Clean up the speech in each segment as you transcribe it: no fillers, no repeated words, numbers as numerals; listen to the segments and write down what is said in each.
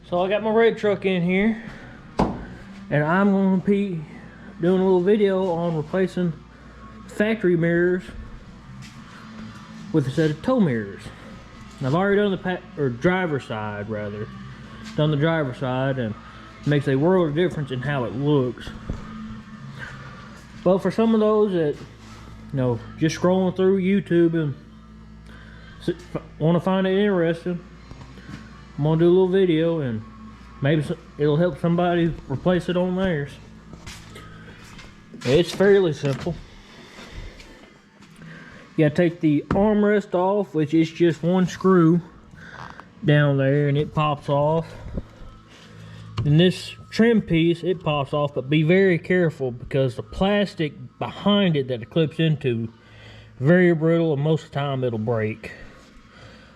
So I got my red truck in here, and I'm going to be doing a little video on replacing factory mirrors with a set of tow mirrors. And I've already done the driver's side, rather. Done the driver's side, and it makes a world of difference in how it looks. But for some of those that, just scrolling through YouTube and want to find it interesting, I'm going to do a little video and maybe it'll help somebody replace it on theirs. It's fairly simple. You gotta take the armrest off, which is just one screw down there, and it pops off. And this trim piece, it pops off, but be very careful because the plastic behind it that it clips into, very brittle, and most of the time it'll break.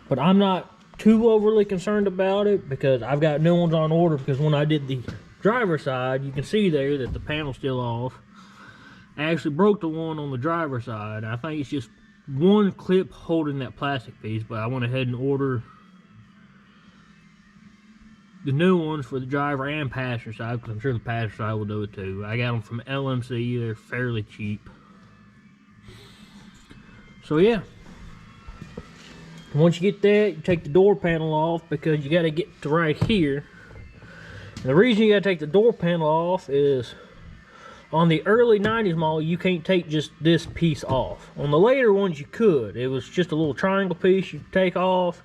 But I'm not too overly concerned about it because I've got new ones on order, because when I did the driver's side, you can see there that the panel's still off. I actually broke the one on the driver's side. I think it's just one clip holding that plastic piece, but I went ahead and ordered the new ones for the driver and passenger side, because I'm sure the passenger side will do it too. I got them from LMC. They're fairly cheap. So yeah, once you get that, you take the door panel off, because you got to get to right here. And the reason you got to take the door panel off is on the early 90s model, you can't take just this piece off. On the later ones, you could. It was just a little triangle piece you take off.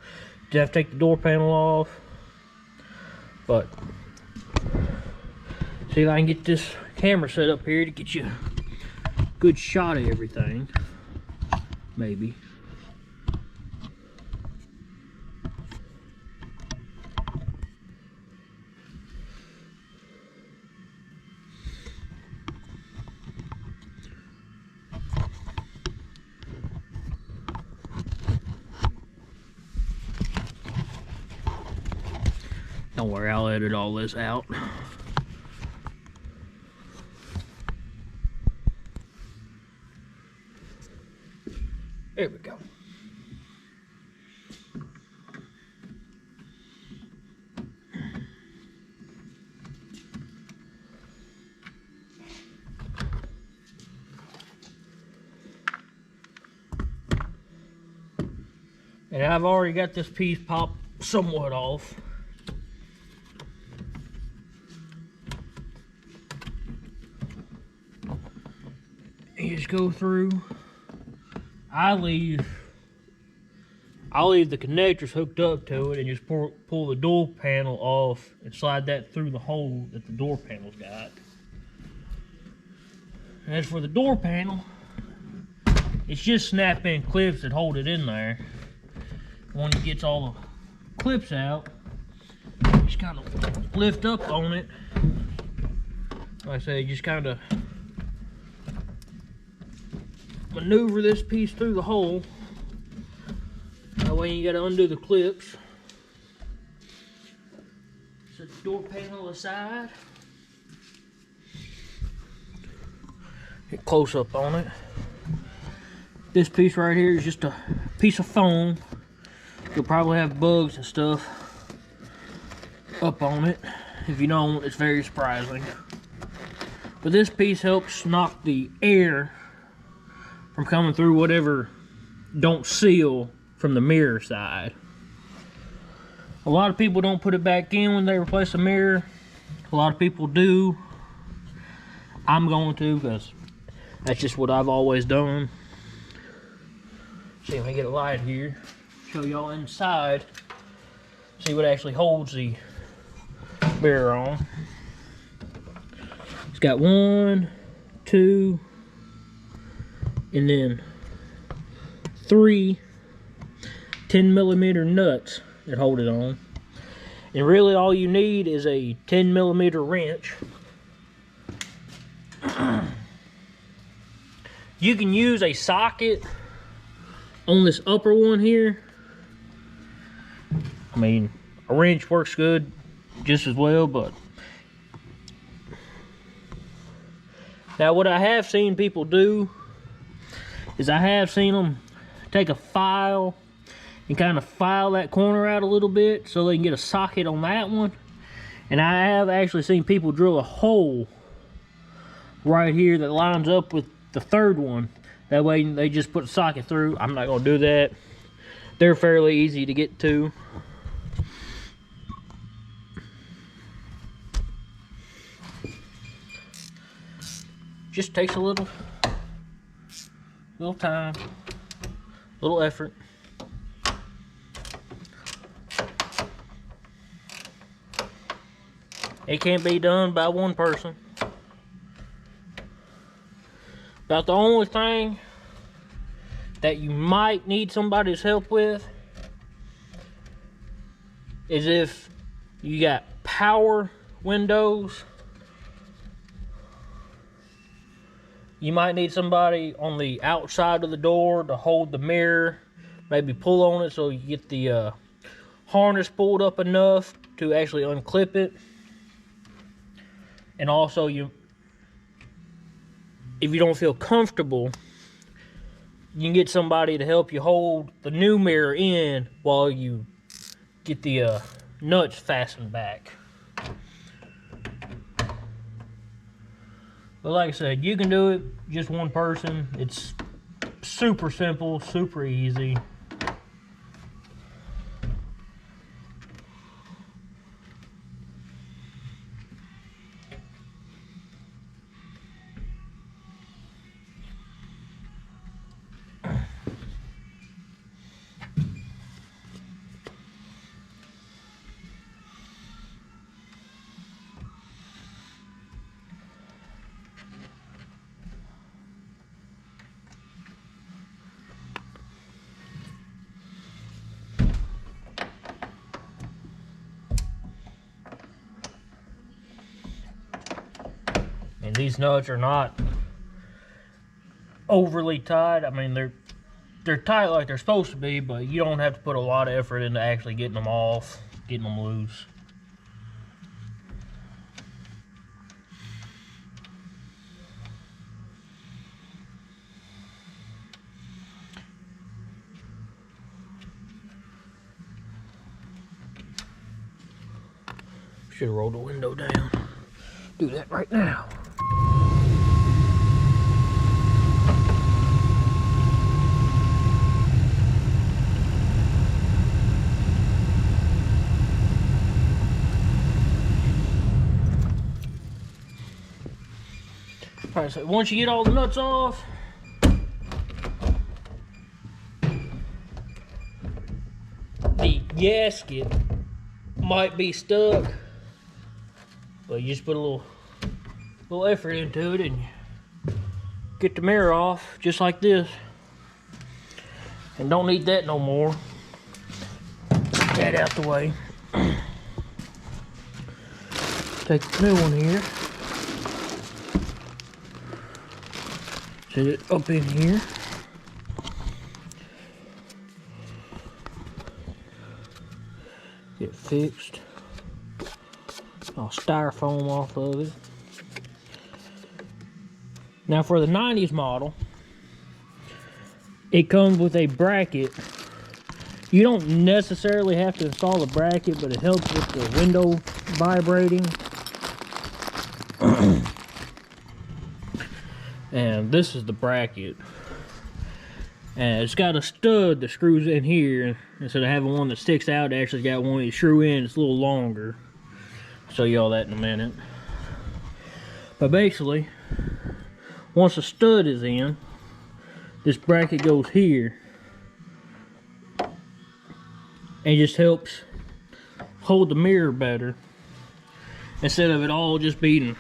You have to take the door panel off. But see if I can get this camera set up here to get you a good shot of everything. Maybe. Don't worry, I'll edit all this out. There we go. And I've already got this piece popped somewhat off. You just go through. I'll leave the connectors hooked up to it and just pull the door panel off and slide that through the hole that the door panel's got. And as for the door panel, it's just snap-in clips that hold it in there. When it gets all the clips out, just kind of lift up on it. Like I say, just kind of maneuver this piece through the hole. That way you got to undo the clips. Set the door panel aside. Get close up on it. This piece right here is just a piece of foam. You'll probably have bugs and stuff up on it. If you don't, it's very surprising. But this piece helps knock the air from coming through whatever don't seal from the mirror side. A lot of people don't put it back in when they replace a mirror. A lot of people do. I'm going to, because that's just what I've always done. See if I can get a light here. Show y'all inside. See what actually holds the mirror on. It's got 1, 2, and then 3 10mm nuts that hold it on. And really all you need is a 10mm wrench. You can use a socket on this upper one here. I mean, a wrench works good just as well, but now what I have seen people do is I have seen them take a file and kind of file that corner out a little bit so they can get a socket on that one, And I have actually seen people drill a hole right here that lines up with the third one. That way they just put a socket through. I'm not gonna do that. They're fairly easy to get to. Just takes a little time, little effort. It can't be done by one person. About the only thing that you might need somebody's help with is if you got power windows. You might need somebody on the outside of the door to hold the mirror, maybe pull on it so you get the harness pulled up enough to actually unclip it. And also, if you don't feel comfortable, you can get somebody to help you hold the new mirror in while you get the nuts fastened back. But like I said, you can do it, just one person. It's super simple, super easy. And these nuts are not overly tight. I mean, they're tight like they're supposed to be, but you don't have to put a lot of effort into actually getting them off, getting them loose. Should have rolled the window down. Do that right now. Alright, so once you get all the nuts off, the gasket might be stuck, but you just put a little effort into it and get the mirror off just like this. And don't need that no more. Get that out the way. Take the new one here. Set it up in here. Get fixed. I'll styrofoam off of it. Now for the 90s model, it comes with a bracket. You don't necessarily have to install a bracket, but it helps with the window vibrating. And this is the bracket. And it's got a stud that screws in here. Instead of having one that sticks out, it actually got one you screw in. It's a little longer. I'll show you all that in a minute. But basically, once the stud is in, this bracket goes here. And just helps hold the mirror better. Instead of it all just being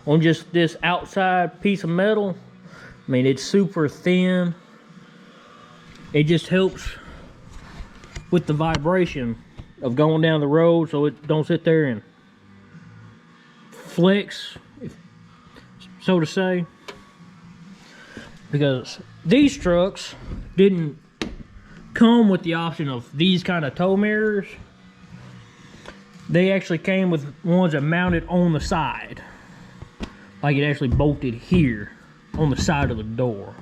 on just this outside piece of metal. I mean, it's super thin. It just helps with the vibration of going down the road, so it don't sit there and flex, so to say. Because these trucks didn't come with the option of these kind of tow mirrors. They actually came with ones that mounted on the side. Like it actually bolted here on the side of the door.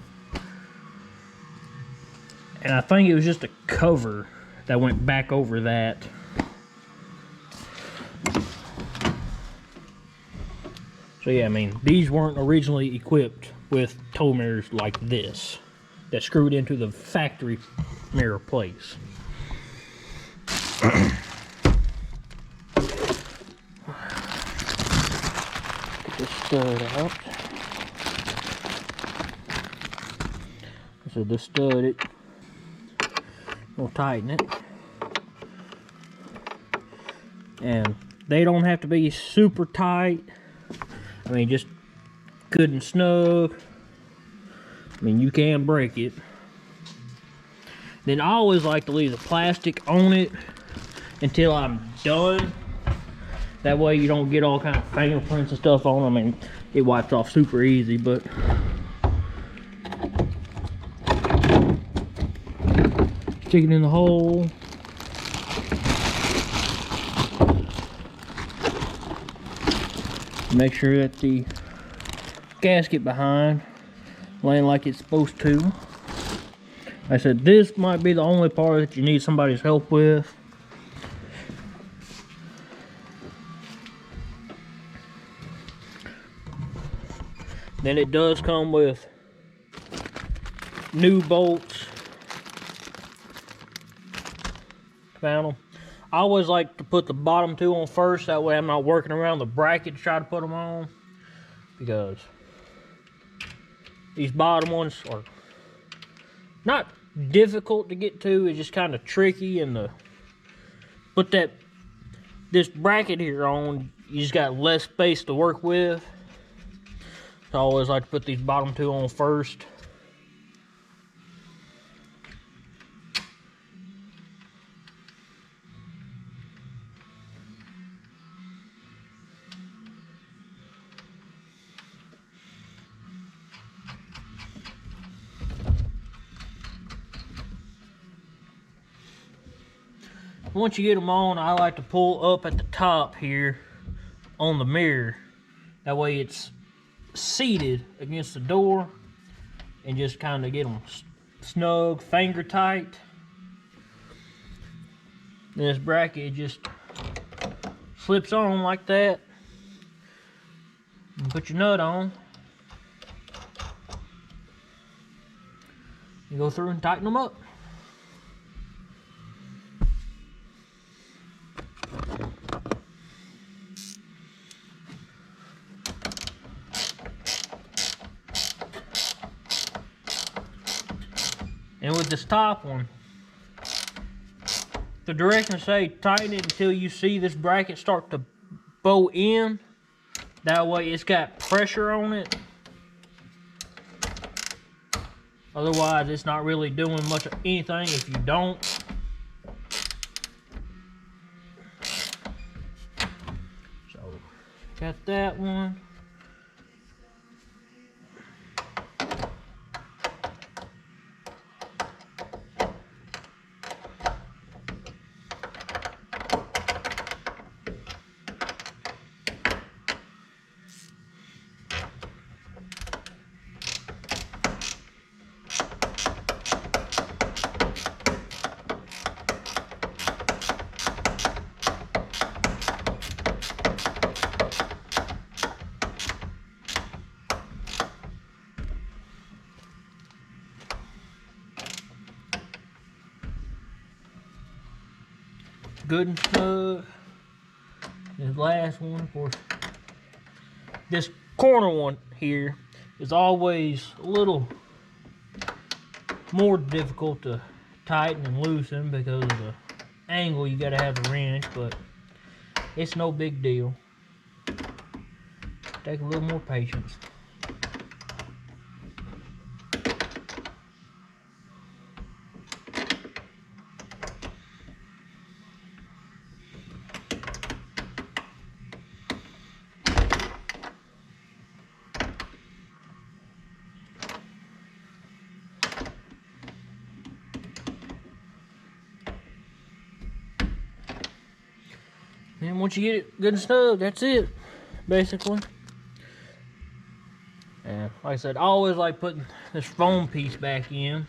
And I think it was just a cover that went back over that. So yeah, I mean, these weren't originally equipped with tow mirrors like this, that screwed into the factory mirror plates. Get this stud out. So this stud, we'll tighten it. And they don't have to be super tight. I mean, just good and snug. I mean, you can break it. Then I always like to leave the plastic on it until I'm done. That way you don't get all kind of fingerprints and stuff on them. I mean, it wipes off super easy, but stick it in the hole. Make sure that the gasket behind laying like it's supposed to. Like I said, this might be the only part that you need somebody's help with. Then it does come with new bolts. Found them. I always like to put the bottom two on first, that way I'm not working around the bracket to try to put them on, because these bottom ones are not difficult to get to, it's just kind of tricky, and to put this bracket here on, you just got less space to work with. So I always like to put these bottom two on first. Once you get them on, I like to pull up at the top here on the mirror. That way it's seated against the door, and just kind of get them snug, finger tight. And this bracket just slips on like that. And put your nut on. You go through and tighten them up. And with this top one, the directions say tighten it until you see this bracket start to bow in. That way it's got pressure on it. Otherwise, it's not really doing much of anything if you don't. So, got that one. Good and snug. This last one, of course, this corner one here is always a little more difficult to tighten and loosen because of the angle. You gotta have the wrench, but it's no big deal. Take a little more patience. And once you get it good and snug, that's it, basically. And like I said, I always like putting this foam piece back in.